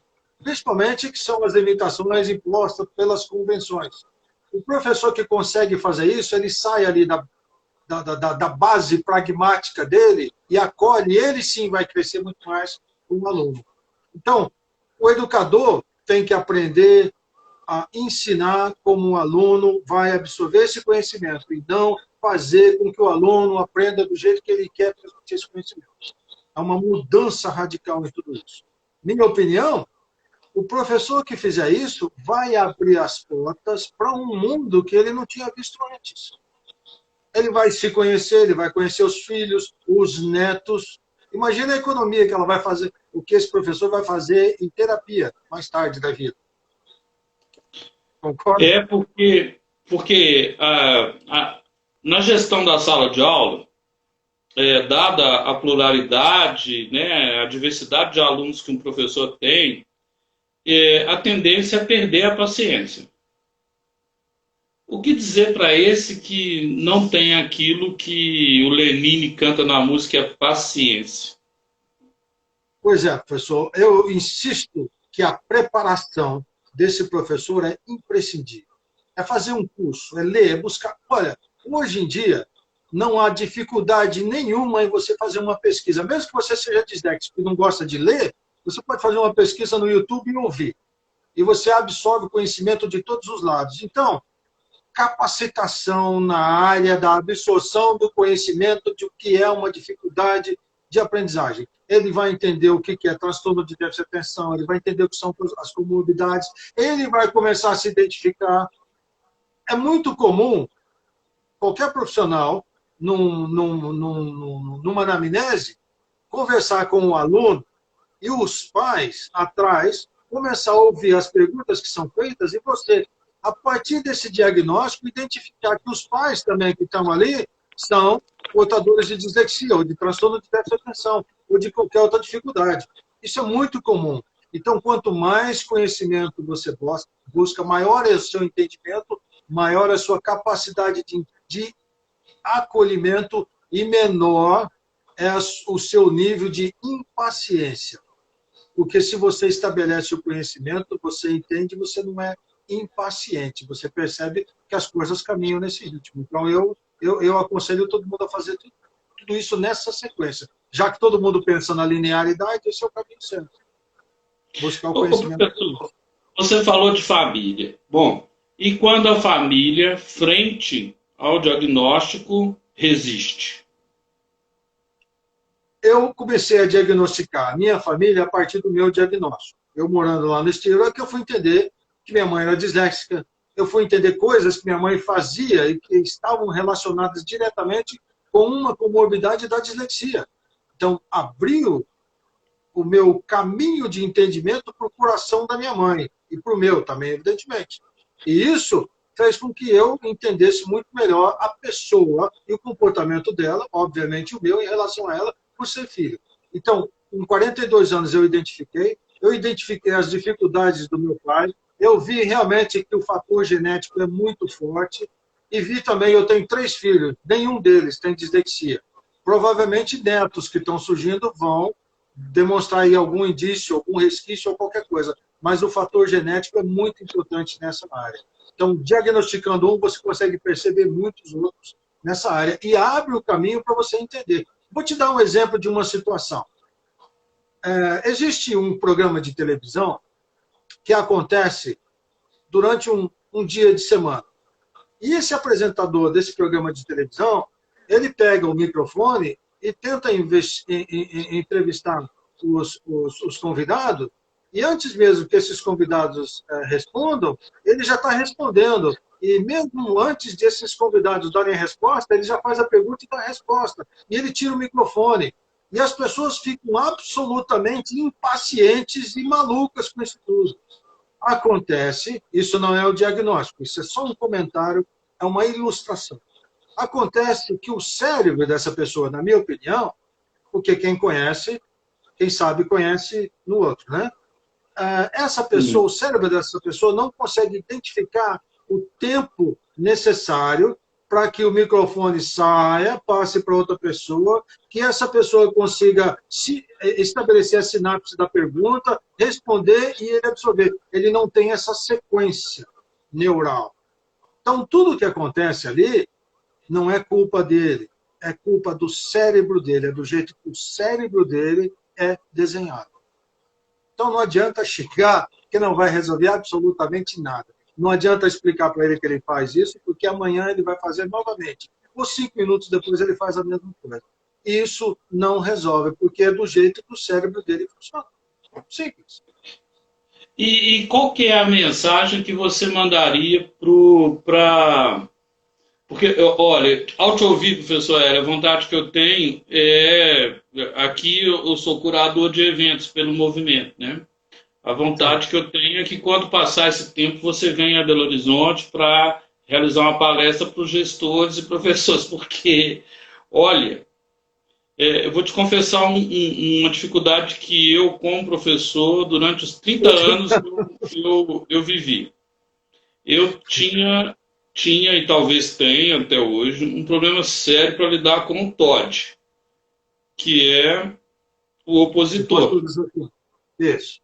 principalmente que são as limitações impostas pelas convenções. O professor que consegue fazer isso, ele sai ali da base pragmática dele e acolhe, ele sim vai crescer muito mais como aluno. Então, o educador tem que aprender a ensinar como um aluno vai absorver esse conhecimento e não fazer com que o aluno aprenda do jeito que ele quer transmitir esse conhecimento. É uma mudança radical em tudo isso. Minha opinião, o professor que fizer isso vai abrir as portas para um mundo que ele não tinha visto antes. Ele vai se conhecer, ele vai conhecer os filhos, os netos. Imagina a economia que ela vai fazer, o que esse professor vai fazer em terapia mais tarde da vida. Concorda? Porque na gestão da sala de aula, dada a pluralidade, né, a diversidade de alunos que um professor tem, a tendência é perder a paciência. O que dizer para esse que não tem aquilo que o Lenine canta na música, é paciência? Pois é, professor, eu insisto que a preparação desse professor é imprescindível. É fazer um curso, é ler, é buscar. Olha, hoje em dia, não há dificuldade nenhuma em você fazer uma pesquisa. Mesmo que você seja disléxico e não gosta de ler, você pode fazer uma pesquisa no YouTube e ouvir. E você absorve o conhecimento de todos os lados. Então, capacitação na área da absorção do conhecimento de o que é uma dificuldade de aprendizagem. Ele vai entender o que é transtorno de déficit de atenção, ele vai entender o que são as comorbidades, ele vai começar a se identificar. É muito comum qualquer profissional, numa anamnese, conversar com o aluno e os pais, atrás, começar a ouvir as perguntas que são feitas e você, a partir desse diagnóstico, identificar que os pais também que estão ali são portadores de dislexia, ou de transtorno de déficit de atenção, ou de qualquer outra dificuldade. Isso é muito comum. Então, quanto mais conhecimento você busca, maior é o seu entendimento, maior é a sua capacidade de acolhimento e menor é o seu nível de impaciência. Porque se você estabelece o conhecimento, você entende, você não é impaciente, você percebe que as coisas caminham nesse ritmo. Então, eu aconselho todo mundo a fazer tudo isso nessa sequência. Já que todo mundo pensa na linearidade, esse é o caminho certo. Buscar o conhecimento. Professor, você falou de família. Bom, e quando a família, frente ao diagnóstico, resiste? Eu comecei a diagnosticar a minha família a partir do meu diagnóstico. Eu morando lá no exterior, é que eu fui entender que minha mãe era disléxica, eu fui entender coisas que minha mãe fazia e que estavam relacionadas diretamente com uma comorbidade da dislexia. Então, abriu o meu caminho de entendimento para o coração da minha mãe, e para o meu também, evidentemente. E isso fez com que eu entendesse muito melhor a pessoa e o comportamento dela, obviamente o meu, em relação a ela, por ser filho. Então, com 42 anos eu identifiquei as dificuldades do meu pai, eu vi realmente que o fator genético é muito forte, e vi também, eu tenho 3 filhos, nenhum deles tem dislexia. Provavelmente netos que estão surgindo vão demonstrar aí algum indício, algum resquício ou qualquer coisa, mas o fator genético é muito importante nessa área. Então, diagnosticando um, você consegue perceber muitos outros nessa área e abre o caminho para você entender. Vou te dar um exemplo de uma situação. Existe um programa de televisão que acontece durante um dia de semana. E esse apresentador desse programa de televisão, ele pega o microfone e tenta entrevistar os convidados, e antes mesmo que esses convidados respondam, ele já está respondendo. E mesmo antes desses convidados darem a resposta, ele já faz a pergunta e dá a resposta. E ele tira o microfone. E as pessoas ficam absolutamente impacientes e malucas com isso tudo. Acontece, isso não é o diagnóstico, isso é só um comentário, é uma ilustração. Acontece que o cérebro dessa pessoa, na minha opinião, porque quem conhece, quem sabe conhece no outro, né? Essa pessoa, o cérebro dessa pessoa não consegue identificar o tempo necessário para que o microfone saia, passe para outra pessoa, que essa pessoa consiga estabelecer a sinapse da pergunta, responder e ele absorver. Ele não tem essa sequência neural. Então, tudo que acontece ali não é culpa dele, é culpa do cérebro dele, é do jeito que o cérebro dele é desenhado. Então, não adianta chegar, que não vai resolver absolutamente nada. Não adianta explicar para ele que ele faz isso, porque amanhã ele vai fazer novamente. Ou 5 minutos depois ele faz a mesma coisa. Isso não resolve, porque é do jeito que o cérebro dele funciona. Simples. E qual que é a mensagem que você mandaria para... Porque, olha, ao te ouvir, professor Hélio, a vontade que eu tenho é... Aqui eu sou curador de eventos pelo movimento, né? A vontade que eu tenho é que, quando passar esse tempo, você venha a Belo Horizonte para realizar uma palestra para os gestores e professores, porque, olha, eu vou te confessar uma dificuldade que eu, como professor, durante os 30 anos, eu vivi. Eu tinha tinha e talvez tenha até hoje um problema sério para lidar com o TOD, que é o Depois opositor. tudo isso aqui. Isso.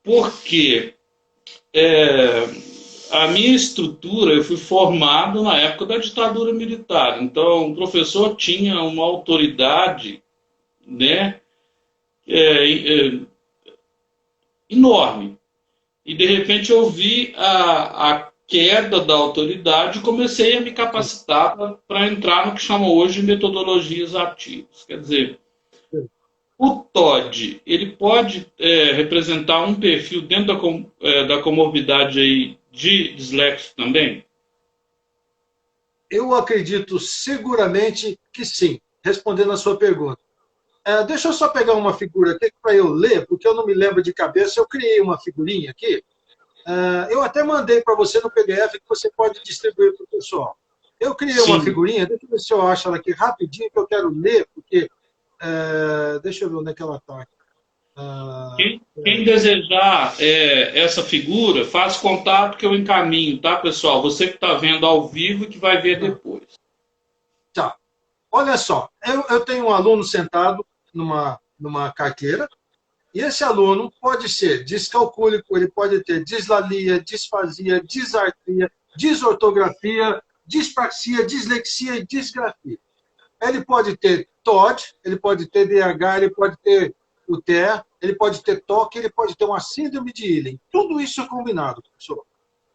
Porque é, a minha estrutura, eu fui formado na época da ditadura militar, então o professor tinha uma autoridade, né, é, enorme. E de repente eu vi a queda da autoridade e comecei a me capacitar para entrar no que chama hoje de metodologias ativas. Quer dizer, o TOD, ele pode representar um perfil dentro da comorbidade aí de dislexo também? Eu acredito seguramente que sim, respondendo a sua pergunta. Deixa eu só pegar uma figura aqui para eu ler, porque eu não me lembro de cabeça. Eu criei uma figurinha aqui. Eu até mandei para você no PDF que você pode distribuir para o pessoal. Eu criei uma Sim. figurinha, deixa eu ver se eu acho ela aqui rapidinho, que eu quero ler, porque. Deixa eu ver onde é que ela está. Quem desejar essa figura, faz contato que eu encaminho, tá, pessoal? Você que está vendo ao vivo e que vai ver depois. Tá. Olha só, eu tenho um aluno sentado numa carteira, e esse aluno pode ser descalcúlico, ele pode ter dislalia, disfasia, disartria, desortografia, dispraxia, dislexia e disgrafia. Ele pode ter TOD, ele pode ter DH, ele pode ter o TEA, ele pode ter TOC, ele pode ter uma síndrome de Ealing. Tudo isso combinado, professor.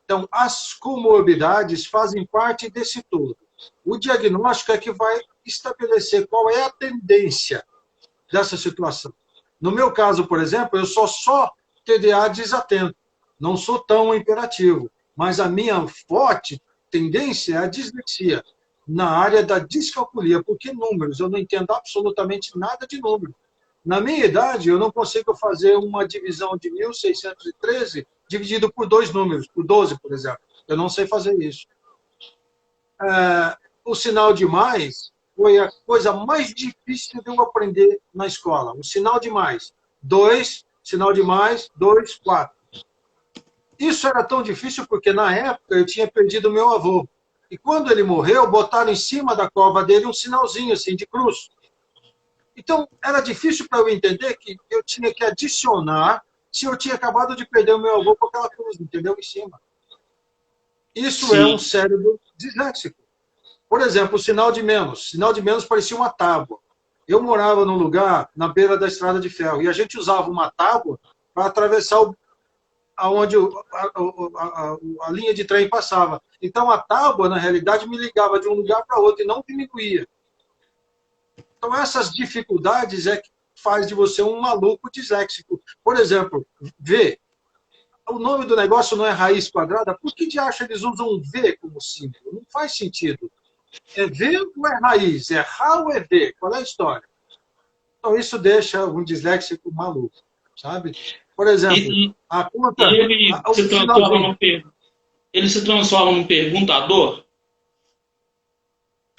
Então, as comorbidades fazem parte desse todo. O diagnóstico é que vai estabelecer qual é a tendência dessa situação. No meu caso, por exemplo, eu sou só TDA desatento, não sou tão imperativo, mas a minha forte tendência é a dislexia, na área da descalculia, porque números, eu não entendo absolutamente nada de número. Na minha idade, eu não consigo fazer uma divisão de 1613 dividido por dois números, por 12, por exemplo. Eu não sei fazer isso. O sinal de mais foi a coisa mais difícil de eu aprender na escola. O sinal de mais. 2, sinal de mais, 2, 4. Isso era tão difícil porque, na época, eu tinha perdido meu avô. E quando ele morreu, botaram em cima da cova dele um sinalzinho assim de cruz. Então, era difícil para eu entender que eu tinha que adicionar se eu tinha acabado de perder o meu avô com aquela cruz, entendeu? Em cima. Isso é um Sim. cérebro disléxico. Por exemplo, o sinal de menos. Sinal de menos parecia uma tábua. Eu morava num lugar na beira da estrada de ferro e a gente usava uma tábua para atravessar aonde a linha de trem passava. Então, a tábua, na realidade, me ligava de um lugar para outro e não diminuía. Então, essas dificuldades é que faz de você um maluco disléxico. Por exemplo, V. O nome do negócio não é raiz quadrada. Por que de acha eles usam um V como símbolo? Não faz sentido. É V ou é raiz? É Ra ou é V? Qual é a história? Então, isso deixa um disléxico maluco, sabe? Por exemplo, E, a e conta, ele se o transforma finalzinho. ele se transforma num perguntador?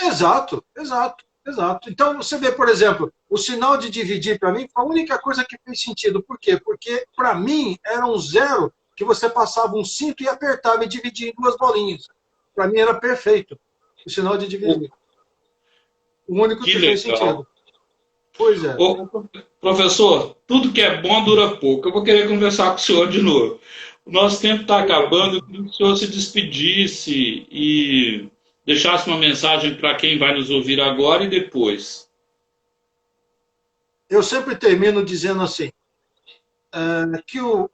Exato, exato, exato. Então, você vê, por exemplo, o sinal de dividir para mim foi a única coisa que fez sentido. Por quê? Porque, para mim, era um zero que você passava um cinto e apertava e dividia em duas bolinhas. Para mim era perfeito o sinal de Oh, dividir. O único que que fez legal. sentido. Pois é. Professor, tudo que é bom dura pouco. Eu vou querer conversar com o senhor de novo. O nosso tempo está acabando. Eu queria que o senhor se despedisse e deixasse uma mensagem para quem vai nos ouvir agora e depois. Eu sempre termino dizendo assim, que o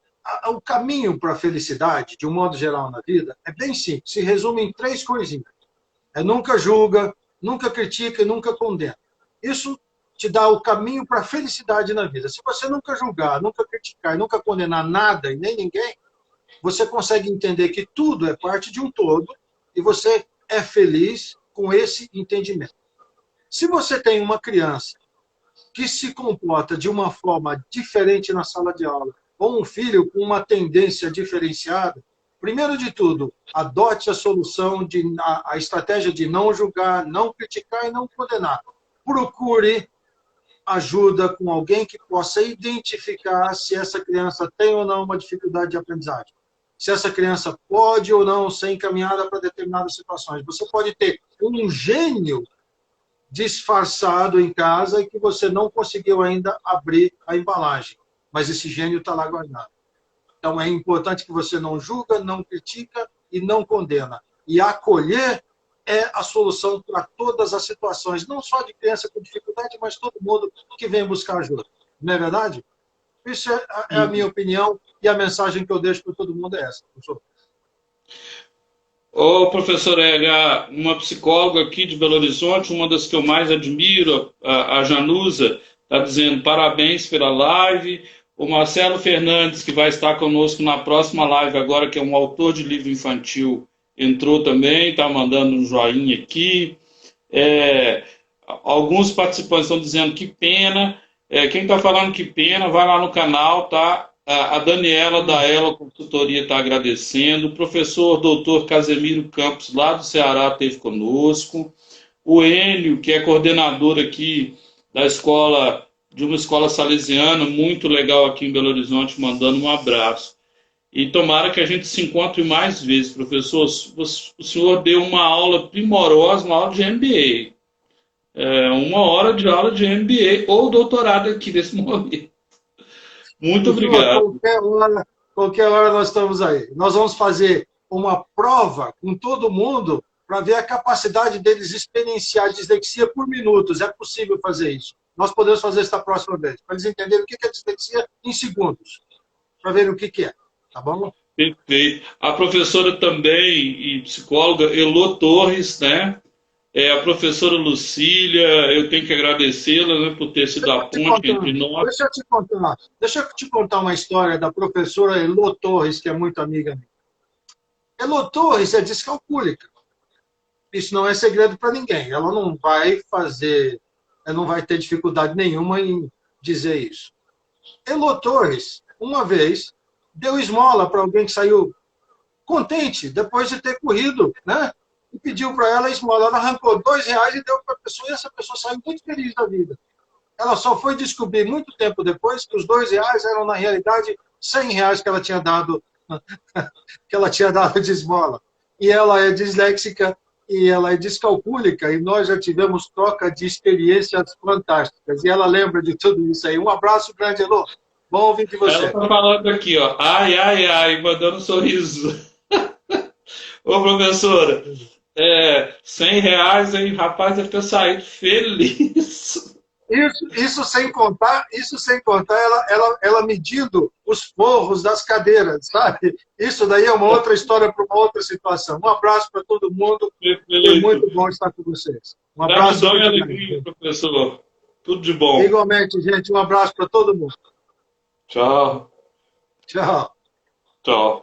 caminho para a felicidade, de um modo geral na vida, é bem simples. Se resume em três coisinhas. Nunca julga, nunca critica e nunca condena. Isso te dá o caminho para a felicidade na vida. Se você nunca julgar, nunca criticar e nunca condenar nada e nem ninguém, você consegue entender que tudo é parte de um todo e você é feliz com esse entendimento. Se você tem uma criança que se comporta de uma forma diferente na sala de aula, ou um filho com uma tendência diferenciada, primeiro de tudo, adote a solução, a estratégia de não julgar, não criticar e não condenar. Procure ajuda com alguém que possa identificar se essa criança tem ou não uma dificuldade de aprendizagem. se essa criança pode ou não ser encaminhada para determinadas situações. Você pode ter um gênio disfarçado em casa e que você não conseguiu ainda abrir a embalagem, mas esse gênio está lá guardado. Então é importante que você não julga, não critica e não condena. E acolher é a solução para todas as situações, não só de criança com dificuldade, mas todo mundo que vem buscar ajuda. Não é verdade? Isso é a minha opinião e a mensagem que eu deixo para todo mundo é essa, professor. Ô, professor Elia, uma psicóloga aqui de Belo Horizonte, uma das que eu mais admiro, a Janusa, está dizendo parabéns pela live. O Marcelo Fernandes, que vai estar conosco na próxima live agora, que é um autor de livro infantil, entrou também, está mandando um joinha aqui. Alguns participantes estão dizendo que pena. Quem está falando que pena, vai lá no canal, tá? A Daniela da Ela Consultoria está agradecendo. O professor doutor Casemiro Campos, lá do Ceará, esteve conosco. O Enio, que é coordenador aqui da escola, de uma escola salesiana, muito legal aqui em Belo Horizonte, mandando um abraço. E tomara que a gente se encontre mais vezes, professor. O senhor deu uma aula primorosa, uma aula de MBA. Uma hora de aula de MBA ou doutorado aqui nesse momento. Muito obrigado. Qualquer hora nós estamos aí. Nós vamos fazer uma prova com todo mundo para ver a capacidade deles experienciar dislexia por minutos. É possível fazer isso. Nós podemos fazer isso da próxima vez, para eles entenderem o que é dislexia em segundos, para verem o que é. Tá bom? Perfeito. A professora também, e psicóloga, Elô Torres, né? A professora Lucília, eu tenho que agradecê-la, né, por ter sido a ponte entre nós. Deixa eu te contar uma história da professora Elô Torres, que é muito amiga minha. Elô Torres é descalcúlica. Isso não é segredo para ninguém. Ela não vai ter dificuldade nenhuma em dizer isso. Elô Torres, uma vez, deu esmola para alguém que saiu contente depois de ter corrido, né? E pediu para ela a esmola. Ela arrancou R$2 e deu para a pessoa, e essa pessoa saiu muito feliz da vida. Ela só foi descobrir muito tempo depois que os R$2 eram, na realidade, R$100 que ela tinha dado de esmola. E ela é disléxica e ela é descalcúlica, e nós já tivemos troca de experiências fantásticas. E ela lembra de tudo isso aí. Um abraço grande, Elô. Bom ouvir de você. Ela está falando aqui, ó. Ai, ai, ai, mandando um sorriso. Ô, professora, R$100, hein? Rapaz, deve ter saído feliz. Isso sem contar ela medindo os forros das cadeiras, sabe? Isso daí é uma outra história para uma outra situação. Um abraço para todo mundo. Foi muito bom estar com vocês. Um abraço. Gratidão e alegria, professor. Tudo de bom. Igualmente, gente. Um abraço para todo mundo. Tchau. Tchau. Tchau.